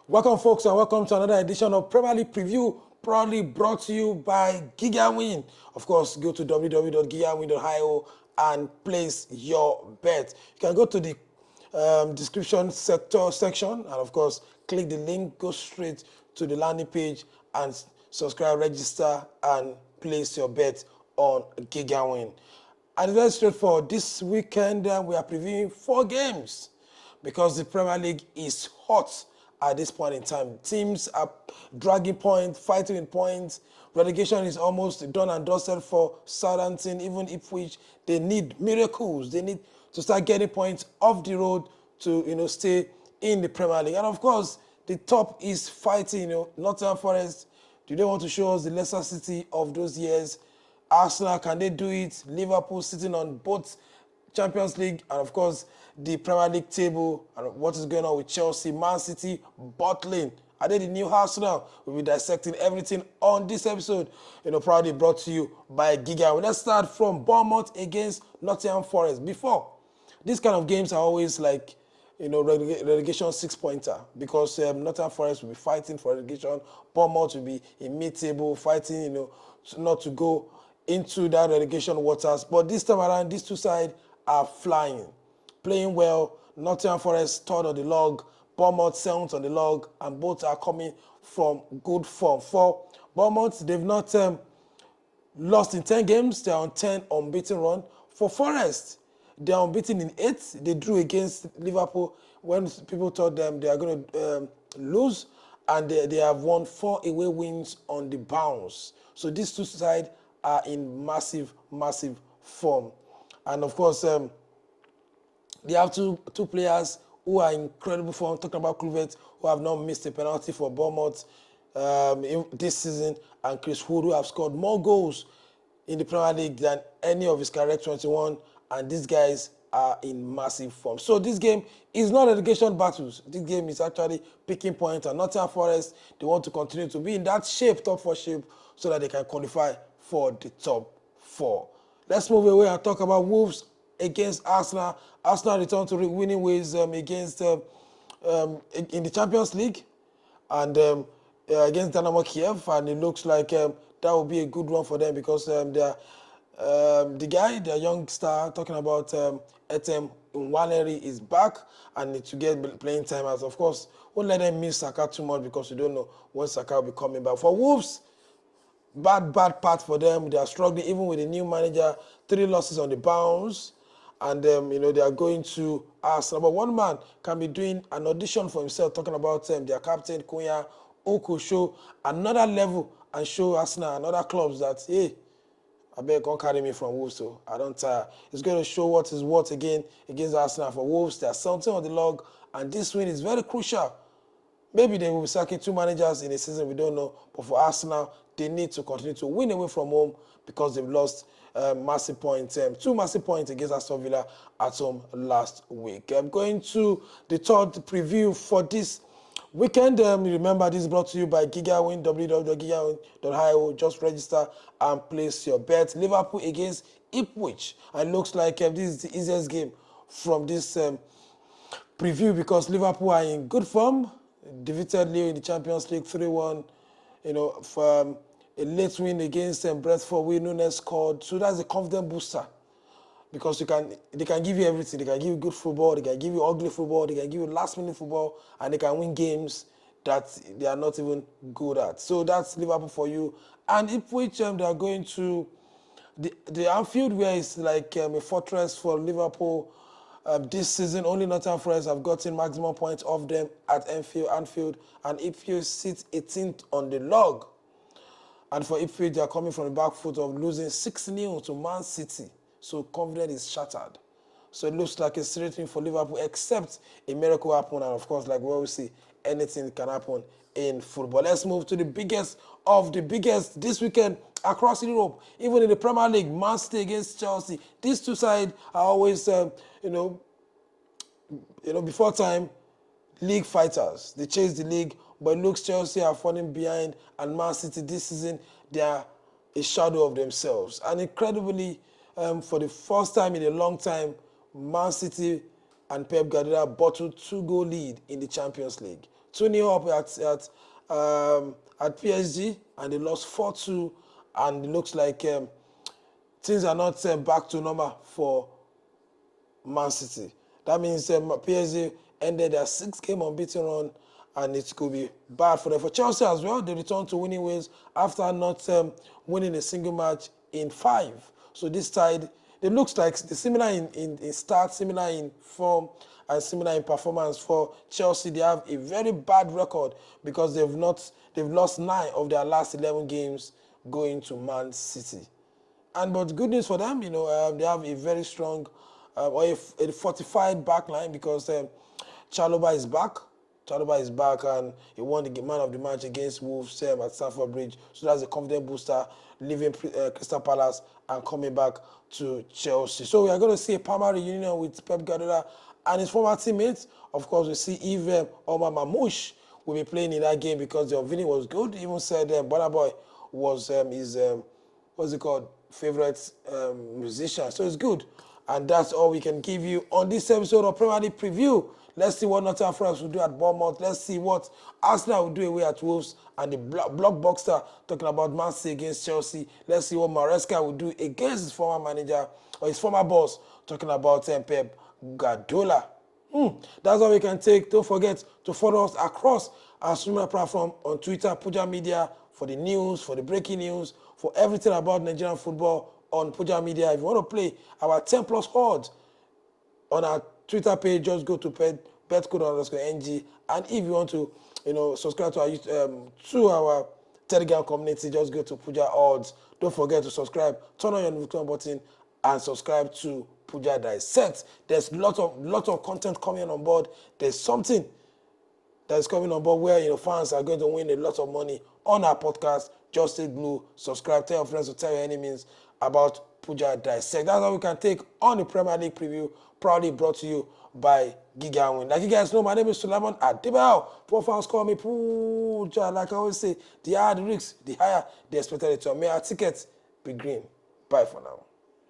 Welcome, folks, and welcome to another edition of Premier League Preview, proudly brought to you by GigaWin. Of course, go to www.gigawin.io and place your bet. You can go to the description section and, of course, click the link, go straight to the landing page and subscribe, register, and place your bet on GigaWin. And it's very straightforward. This weekend, we are previewing 4 games because the Premier League is hot at this point in time. Teams are dragging points, fighting in points. Relegation is almost done and dusted for Southampton, even Ipswich. They need miracles. They need to start getting points off the road to stay in the Premier League. And of course, the top is fighting. Nottingham Forest. Do they want to show us the Leicester City of those years? Arsenal, can they do it? Liverpool sitting on both Champions League and, of course, the Premier League table, and what is going on with Chelsea, Man City, bottling. Are they the new Arsenal? We'll be dissecting everything on this episode, proudly brought to you by Giga. Let's start from Bournemouth against Nottingham Forest. Before, these kind of games are always like, relegation 6-pointer because Nottingham Forest will be fighting for relegation. Bournemouth will be in mid-table fighting, not to go into that relegation waters. But this time around, these two sides are flying, playing well. Nottingham Forest third on the log, Bournemouth seventh on the log, and both are coming from good form. For Bournemouth, they've not lost in 10 games. They're on 10 unbeaten run. For Forest, they're unbeaten in 8. They drew against Liverpool when people thought them they are going to lose, and they have won 4 away wins on the bounce. So these two sides are in massive, massive form. And of course, they have two players who are in incredible form. Talking about Kluivert, who have not missed a penalty for Bournemouth this season, and Chris Wood, who have scored more goals in the Premier League than any of his career 21. And these guys are in massive form. So this game is not relegation battles. This game is actually picking points. And Nottingham Forest, they want to continue to be in that shape, top 4 shape, so that they can qualify for the top 4. Let's move away and talk about Wolves against Arsenal. Arsenal returned to winning ways against in the Champions League and against Dynamo Kiev, and it looks like that will be a good one for them because the guy, their young star, talking about Nwaneri, is back and need to get playing time. As of course, won't let them miss Saka too much because we don't know when Saka will be coming back. For Wolves, bad part for them. They are struggling even with the new manager. 3 losses on the bounce, and they are going to Arsenal. But one man can be doing an audition for himself, talking about their captain Kunya, who could show another level and show Arsenal and other clubs that, hey, I beg, don't carry me from Wolves, so I don't tire. It's going to show what is what again against Arsenal. For Wolves, they are something on the log, and this win is very crucial. Maybe they will be sacking 2 managers in a season, we don't know. But for Arsenal, they need to continue to win away from home because they've lost massive points, 2 massive points against Aston Villa at home last week. I'm going to the third preview for this weekend. Remember, this is brought to you by GigaWin, www.gigawin.io. Just register and place your bet. Liverpool against Ipswich. And it looks like this is the easiest game from this preview because Liverpool are in good form. Defeated Lille in the Champions League 3-1, for a late win against Brentford. Nunes scored, so that's a confident booster because they can give you everything. They can give you good football, they can give you ugly football, they can give you last-minute football, and they can win games that they are not even good at. So that's Liverpool for you. And Ipswich, they are going to the Anfield, where it's like a fortress for Liverpool. This season, only Nottingham Forest have gotten maximum points off them at Anfield, and Ipswich sits 18th on the log. And for Ipswich, they are coming from the back foot of losing 6-0 to Man City. So confidence is shattered. So it looks like a serious thing for Liverpool, except a miracle happen, and of course, like we always see, anything can happen in football. Let's move to the biggest of the biggest this weekend across Europe, even in the Premier League. Man City against Chelsea. These two sides are always, before time, league fighters. They chase the league, but it looks Chelsea are falling behind, and Man City this season, they are a shadow of themselves. And incredibly, for the first time in a long time, Man City and Pep Guardiola bottled 2-goal lead in the Champions League. 2-0 up at PSG, and they lost 4-2, and it looks like things are not back to normal for Man City. That means PSG ended their 6-game unbeaten run, and it could be bad for them. For Chelsea as well, they returned to winning ways after not winning a single match in 5. So this side, it looks like they're similar in start, similar in form, and similar in performance. For Chelsea, they have a very bad record because they've lost 9 of their last 11 games going to Man City. But good news for them, they have a very strong or a fortified back line because Chalobah is back. Chalobah is back, and he won the man of the match against Wolves at Stamford Bridge. So that's a confident booster, leaving Crystal Palace and coming back to Chelsea. So we are going to see a Palmer reunion with Pep Guardiola and his former teammates. Of course, we see Yves Omar Mamouche will be playing in that game because the Ovini was good. He even said Burna Boy was his, what's it called, favorite musician. So it's good. And that's all we can give you on this episode of Premier League Preview. Let's see what Nottingham Forest will do at Bournemouth. Let's see what Arsenal will do away at Wolves, and the blockbuster talking about Man City against Chelsea. Let's see what Maresca will do against his former manager or his former boss, talking about Pep Guardiola. That's all we can take. Don't forget to follow us across our streaming platform on Twitter, Puja Media, for the news, for the breaking news, for everything about Nigerian football on Puja Media. If you want to play our 10 plus odds on our Twitter page, just go to betcode_ng. And if you want to, subscribe to our Telegram community, just go to Puja Odds. Don't forget to subscribe, turn on your notification button, and subscribe to Puja Dissect. There's lots of content coming on board. There's something that's coming on board where fans are going to win a lot of money on our podcast. Just stay glued, subscribe, tell your friends to tell your enemies about Puja Dissect. That's all we can take on the Premier League Preview, proudly brought to you by Giga Win. Like you guys know, my name is Sulaiman Adibao. Profiles call me Puja. Like I always say, the higher the risks, the higher the expected return. May our tickets be green. Bye for now.